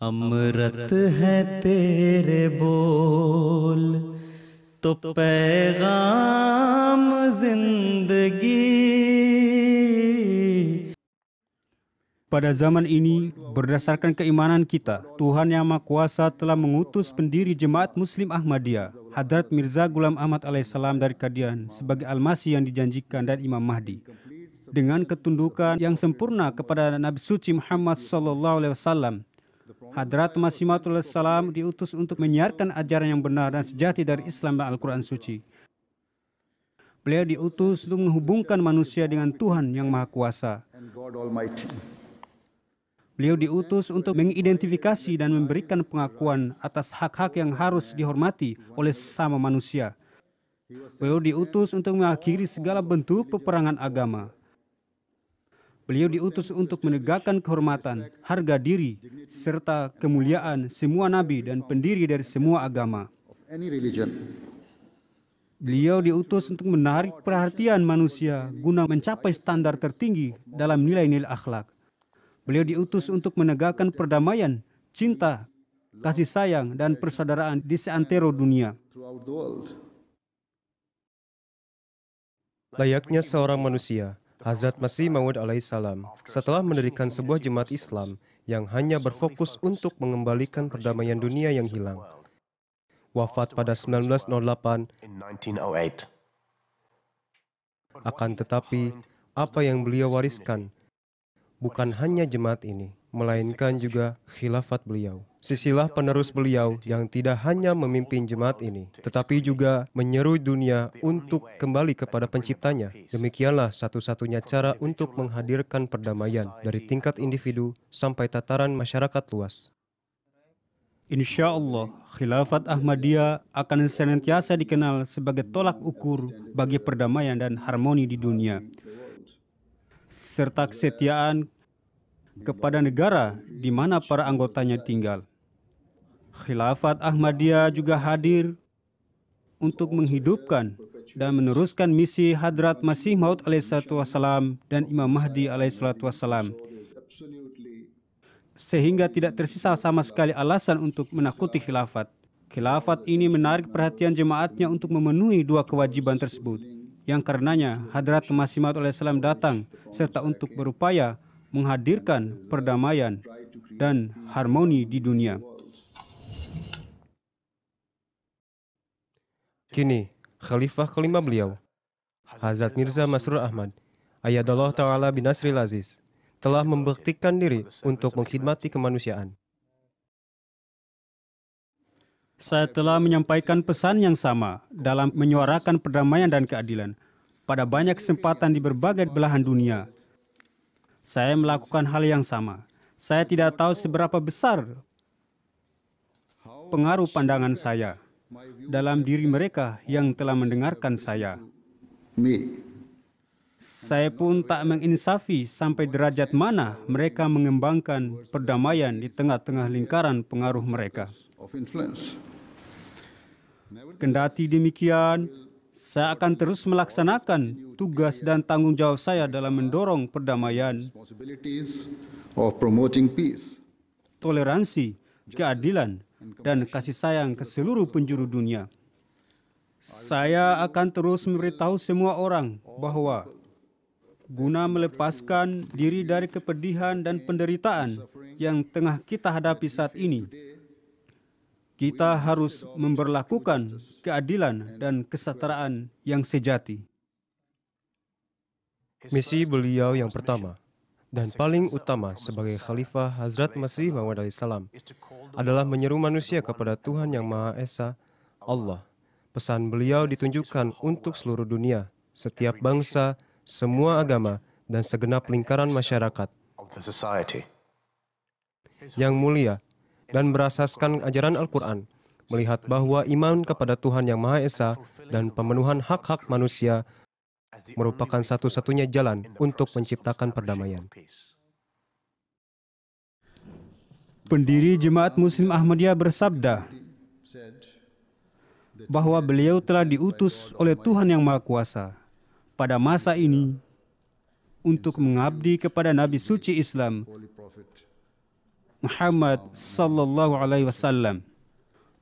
अमृत है तेरे बोल तो पैगाम जिंदगी. Pada zaman ini, berdasarkan keimanan kita, Tuhan Yang Maha Kuasa telah mengutus pendiri Jemaat Muslim Ahmadiyah, Hadrat Mirza Ghulam Ahmad alaihissalam dari Qadian sebagai Al-Masih yang dijanjikan dan Imam Mahdi. Dengan ketundukan yang sempurna kepada Nabi Suci Muhammad SAW, Hadrat Masih Maud alaihissalam diutus untuk menyiarkan ajaran yang benar dan sejati dari Islam dan Al-Quran Suci. Beliau diutus untuk menghubungkan manusia dengan Tuhan Yang Maha Kuasa. Beliau diutus untuk mengidentifikasi dan memberikan pengakuan atas hak-hak yang harus dihormati oleh sesama manusia. Beliau diutus untuk mengakhiri segala bentuk peperangan agama. Beliau diutus untuk menegakkan kehormatan, harga diri, serta kemuliaan semua nabi dan pendiri dari semua agama. Beliau diutus untuk menarik perhatian manusia guna mencapai standar tertinggi dalam nilai-nilai akhlak. Beliau diutus untuk menegakkan perdamaian, cinta, kasih sayang, dan persaudaraan di seantero dunia. Layaknya seorang manusia, Hazrat Masih Maud alaihissalam setelah mendirikan sebuah jemaat Islam yang hanya berfokus untuk mengembalikan perdamaian dunia yang hilang. Wafat pada 1908. Akan tetapi, apa yang beliau wariskan bukan hanya jemaat ini, melainkan juga khilafat beliau. Sisilah penerus beliau yang tidak hanya memimpin jemaat ini, tetapi juga menyeru dunia untuk kembali kepada penciptanya. Demikianlah satu-satunya cara untuk menghadirkan perdamaian dari tingkat individu sampai tataran masyarakat luas. Insya Allah, Khilafat Ahmadiyah akan senantiasa dikenal sebagai tolak ukur bagi perdamaian dan harmoni di dunia, serta kesetiaan kepada negara di mana para anggotanya tinggal. Khilafat Ahmadiyah juga hadir untuk menghidupkan dan meneruskan misi Hadrat Masih Maud alaihissalam dan Imam Mahdi alaihissalam, sehingga tidak tersisa sama sekali alasan untuk menakuti khilafat. Khilafat ini menarik perhatian jemaatnya untuk memenuhi dua kewajiban tersebut, yang karenanya Hadrat Masih Maud alaihissalam datang serta untuk berupaya menghadirkan perdamaian dan harmoni di dunia. Kini, Khalifah kelima beliau, Hazrat Mirza Masroor Ahmad, Ayyadallahu Ta'ala binasril aziz, telah membuktikan diri untuk mengkhidmati kemanusiaan. Saya telah menyampaikan pesan yang sama dalam menyuarakan perdamaian dan keadilan pada banyak kesempatan di berbagai belahan dunia. Saya melakukan hal yang sama. Saya tidak tahu seberapa besar pengaruh pandangan saya dalam diri mereka yang telah mendengarkan saya. Saya pun tak menginsafi sampai derajat mana mereka mengembangkan perdamaian di tengah-tengah lingkaran pengaruh mereka. Kendati demikian, saya akan terus melaksanakan tugas dan tanggung jawab saya dalam mendorong perdamaian, toleransi, keadilan, dan kasih sayang ke seluruh penjuru dunia. Saya akan terus memberitahu semua orang bahwa guna melepaskan diri dari kepedihan dan penderitaan yang tengah kita hadapi saat ini, kita harus memberlakukan keadilan dan kesetaraan yang sejati. Misi beliau yang pertama dan paling utama sebagai Khalifah Hazrat Masih Maud alaihissalam adalah menyeru manusia kepada Tuhan Yang Maha Esa, Allah. Pesan beliau ditunjukkan untuk seluruh dunia, setiap bangsa, semua agama, dan segenap lingkaran masyarakat. Yang mulia dan berasaskan ajaran Al-Quran, melihat bahwa iman kepada Tuhan Yang Maha Esa dan pemenuhan hak-hak manusia merupakan satu-satunya jalan untuk menciptakan perdamaian. Pendiri Jemaat Muslim Ahmadiyah bersabda bahwa beliau telah diutus oleh Tuhan Yang Maha Kuasa pada masa ini untuk mengabdi kepada Nabi Suci Islam Muhammad sallallahu alaihi wasallam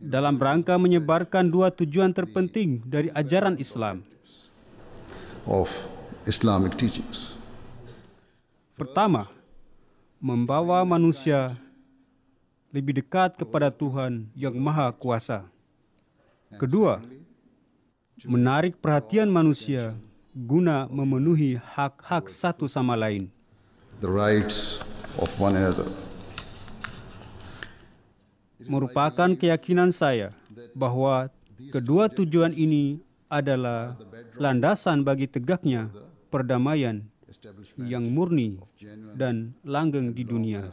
dalam rangka menyebarkan dua tujuan terpenting dari ajaran Islam. of Islamic teachings. Pertama, membawa manusia lebih dekat kepada Tuhan yang Maha Kuasa. Kedua, menarik perhatian manusia guna memenuhi hak-hak satu sama lain. The rights of one another. Merupakan keyakinan saya bahwa kedua tujuan ini adalah landasan bagi tegaknya perdamaian yang murni dan langgeng di dunia.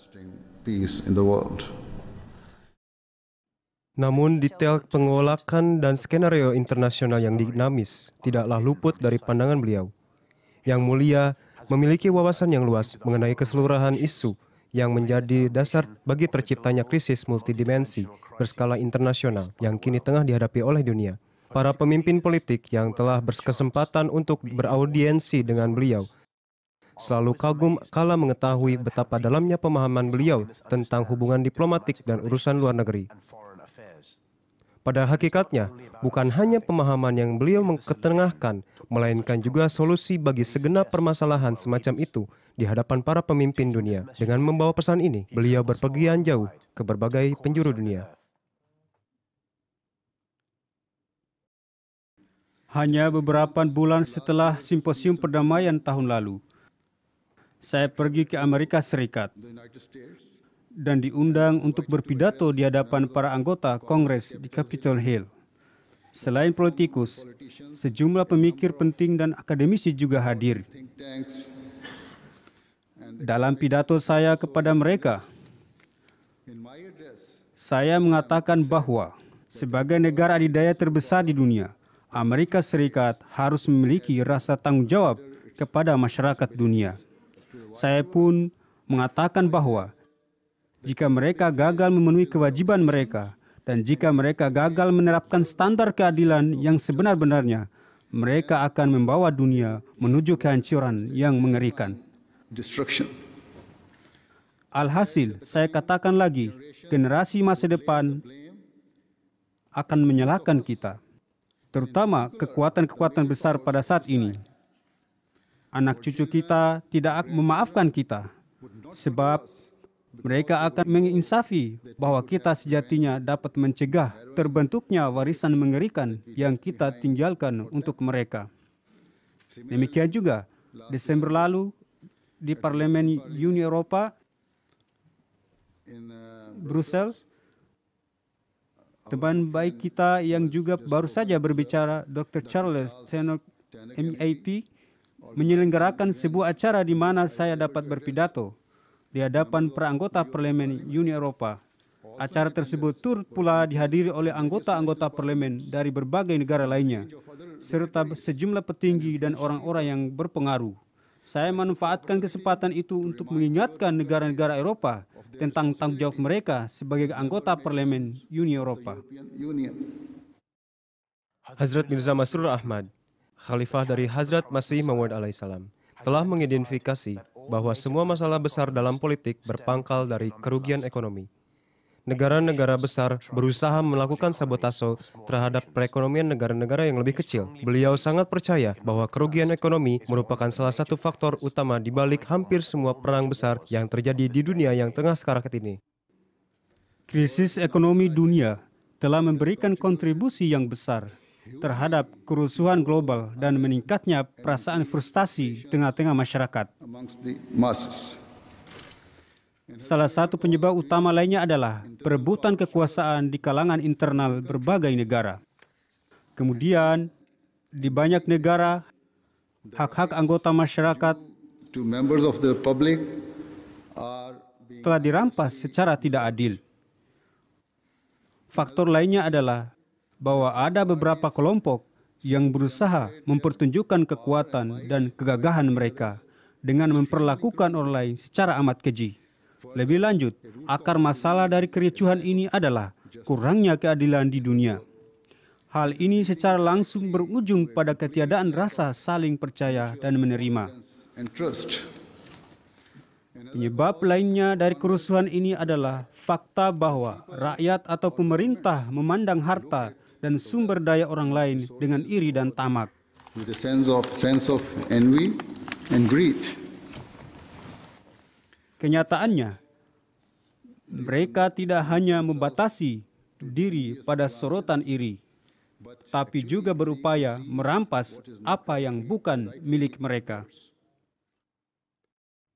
Peace in the world. Namun detail pengolakan dan skenario internasional yang dinamis tidaklah luput dari pandangan beliau. Yang mulia memiliki wawasan yang luas mengenai keseluruhan isu yang menjadi dasar bagi terciptanya krisis multidimensi berskala internasional yang kini tengah dihadapi oleh dunia. Para pemimpin politik yang telah berkesempatan untuk beraudiensi dengan beliau selalu kagum kala mengetahui betapa dalamnya pemahaman beliau tentang hubungan diplomatik dan urusan luar negeri. Pada hakikatnya, bukan hanya pemahaman yang beliau ketengahkan, melainkan juga solusi bagi segenap permasalahan semacam itu di hadapan para pemimpin dunia. Dengan membawa pesan ini, beliau berpergian jauh ke berbagai penjuru dunia. Hanya beberapa bulan setelah simposium perdamaian tahun lalu, saya pergi ke Amerika Serikat dan diundang untuk berpidato di hadapan para anggota Kongres di Capitol Hill. Selain politikus, sejumlah pemikir penting dan akademisi juga hadir. Dalam pidato saya kepada mereka, saya mengatakan bahwa sebagai negara adidaya terbesar di dunia, Amerika Serikat harus memiliki rasa tanggung jawab kepada masyarakat dunia. Saya pun mengatakan bahwa jika mereka gagal memenuhi kewajiban mereka dan jika mereka gagal menerapkan standar keadilan yang sebenar-benarnya, mereka akan membawa dunia menuju kehancuran yang mengerikan. Destruction. Alhasil, saya katakan lagi, generasi masa depan akan menyalahkan kita, terutama kekuatan-kekuatan besar pada saat ini. Anak cucu kita tidak akan memaafkan kita, sebab mereka akan menginsafi bahwa kita sejatinya dapat mencegah terbentuknya warisan mengerikan yang kita tinggalkan untuk mereka. Demikian juga, Desember lalu di Parlemen Uni Eropa, Brussels, teman baik kita yang juga baru saja berbicara, Dr. Charles Tannock, MAP, menyelenggarakan sebuah acara di mana saya dapat berpidato di hadapan para anggota Parlemen Uni Eropa. Acara tersebut turut pula dihadiri oleh anggota-anggota parlemen dari berbagai negara lainnya, serta sejumlah petinggi dan orang-orang yang berpengaruh. Saya memanfaatkan kesempatan itu untuk mengingatkan negara-negara Eropa tentang tanggung jawab mereka sebagai anggota Parlemen Uni Eropa. Hazrat Mirza Masroor Ahmad, Khalifah dari Hazrat Masih Maud alaihissalam, telah mengidentifikasi bahwa semua masalah besar dalam politik berpangkal dari kerugian ekonomi. Negara-negara besar berusaha melakukan sabotase terhadap perekonomian negara-negara yang lebih kecil. Beliau sangat percaya bahwa kerugian ekonomi merupakan salah satu faktor utama di balik hampir semua perang besar yang terjadi di dunia yang tengah sekarang ini. Krisis ekonomi dunia telah memberikan kontribusi yang besar terhadap kerusuhan global dan meningkatnya perasaan frustasi tengah-tengah masyarakat. Amongst the masses. Salah satu penyebab utama lainnya adalah perebutan kekuasaan di kalangan internal berbagai negara. Kemudian, di banyak negara, hak-hak anggota masyarakat To members of the public are being telah dirampas secara tidak adil. Faktor lainnya adalah bahwa ada beberapa kelompok yang berusaha mempertunjukkan kekuatan dan kegagahan mereka dengan memperlakukan orang lain secara amat keji. Lebih lanjut, akar masalah dari kericuhan ini adalah kurangnya keadilan di dunia. Hal ini secara langsung berujung pada ketiadaan rasa saling percaya dan menerima. and trust. Penyebab lainnya dari kerusuhan ini adalah fakta bahwa rakyat atau pemerintah memandang harta dan sumber daya orang lain dengan iri dan tamak. with a sense of envy and greed. Kenyataannya, mereka tidak hanya membatasi diri pada sorotan iri, tapi juga berupaya merampas apa yang bukan milik mereka.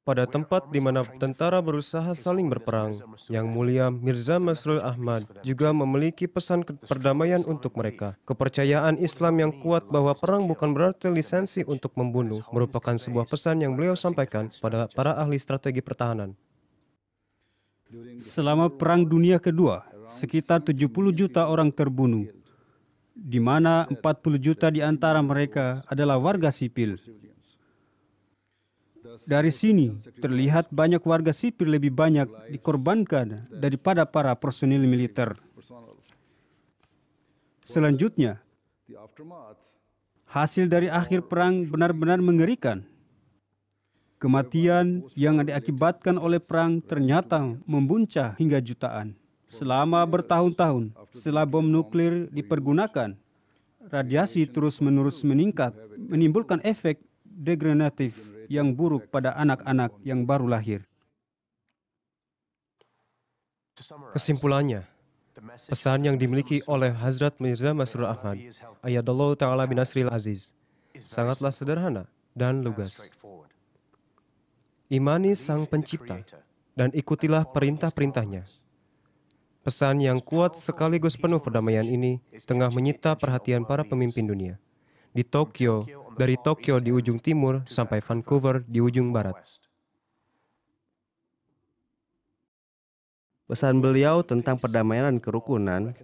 Pada tempat di mana tentara berusaha saling berperang, Yang Mulia Mirza Masroor Ahmad juga memiliki pesan perdamaian untuk mereka. Kepercayaan Islam yang kuat bahwa perang bukan berarti lisensi untuk membunuh merupakan sebuah pesan yang beliau sampaikan pada para ahli strategi pertahanan. Selama Perang Dunia Kedua, sekitar 70 juta orang terbunuh, di mana 40 juta di antara mereka adalah warga sipil. Dari sini, terlihat banyak warga sipil lebih banyak dikorbankan daripada para personil militer. Selanjutnya, hasil dari akhir perang benar-benar mengerikan. Kematian yang diakibatkan oleh perang ternyata membuncah hingga jutaan. Selama bertahun-tahun setelah bom nuklir dipergunakan, radiasi terus-menerus meningkat, menimbulkan efek degeneratif yang buruk pada anak-anak yang baru lahir. Kesimpulannya, pesan yang dimiliki oleh Hazrat Mirza Masroor Ahmad, Ayyadallahu Ta'ala binasril aziz, sangatlah sederhana dan lugas. Imani Sang Pencipta dan ikutilah perintah-perintahnya. Pesan yang kuat sekaligus penuh perdamaian ini tengah menyita perhatian para pemimpin dunia. Dari Tokyo di ujung timur sampai Vancouver di ujung barat. Pesan beliau tentang perdamaian dan kerukunan,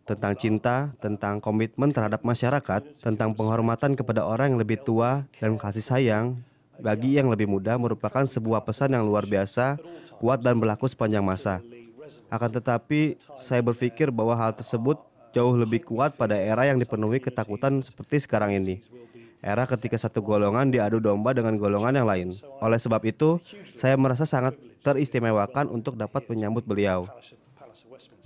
tentang cinta, tentang komitmen terhadap masyarakat, tentang penghormatan kepada orang yang lebih tua dan kasih sayang bagi yang lebih muda merupakan sebuah pesan yang luar biasa, kuat dan berlaku sepanjang masa. Akan tetapi, saya berpikir bahwa hal tersebut jauh lebih kuat pada era yang dipenuhi ketakutan seperti sekarang ini. Era ketika satu golongan diadu domba dengan golongan yang lain. Oleh sebab itu, saya merasa sangat teristimewakan untuk dapat menyambut beliau.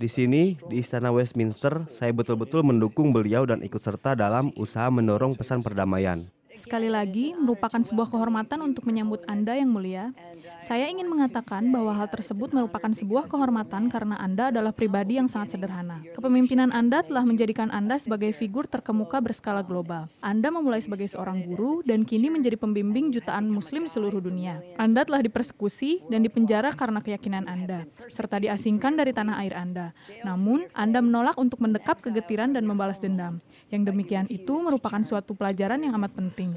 Di sini, di Istana Westminster, saya betul-betul mendukung beliau dan ikut serta dalam usaha mendorong pesan perdamaian. Sekali lagi, merupakan sebuah kehormatan untuk menyambut Anda yang mulia. Saya ingin mengatakan bahwa hal tersebut merupakan sebuah kehormatan karena Anda adalah pribadi yang sangat sederhana. Kepemimpinan Anda telah menjadikan Anda sebagai figur terkemuka berskala global. Anda memulai sebagai seorang guru dan kini menjadi pembimbing jutaan muslim di seluruh dunia. Anda telah dipersekusi dan dipenjara karena keyakinan Anda, serta diasingkan dari tanah air Anda. Namun, Anda menolak untuk mendekap kegetiran dan membalas dendam. Yang demikian itu merupakan suatu pelajaran yang amat penting.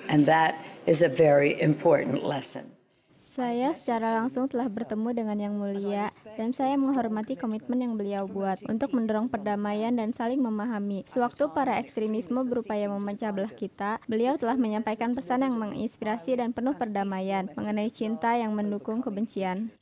And that is a very important lesson. Saya secara langsung telah bertemu dengan Yang Mulia dan saya menghormati komitmen yang beliau buat untuk mendorong perdamaian dan saling memahami. Sewaktu para ekstremisme berupaya memecah belah kita, beliau telah menyampaikan pesan yang menginspirasi dan penuh perdamaian mengenai cinta yang mendukung kebencian.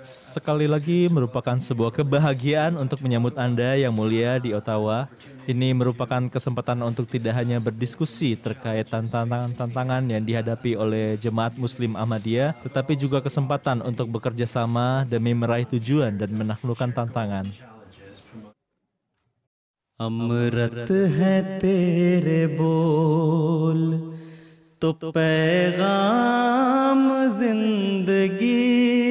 Sekali lagi merupakan sebuah kebahagiaan untuk menyambut Anda yang mulia di Ottawa. Ini merupakan kesempatan untuk tidak hanya berdiskusi terkait tantangan-tantangan yang dihadapi oleh Jemaat Muslim Ahmadiyah, tetapi juga kesempatan untuk bekerja sama demi meraih tujuan dan menaklukkan tantangan. अमृत है तेरे बोल तो पैगाम जिंदगी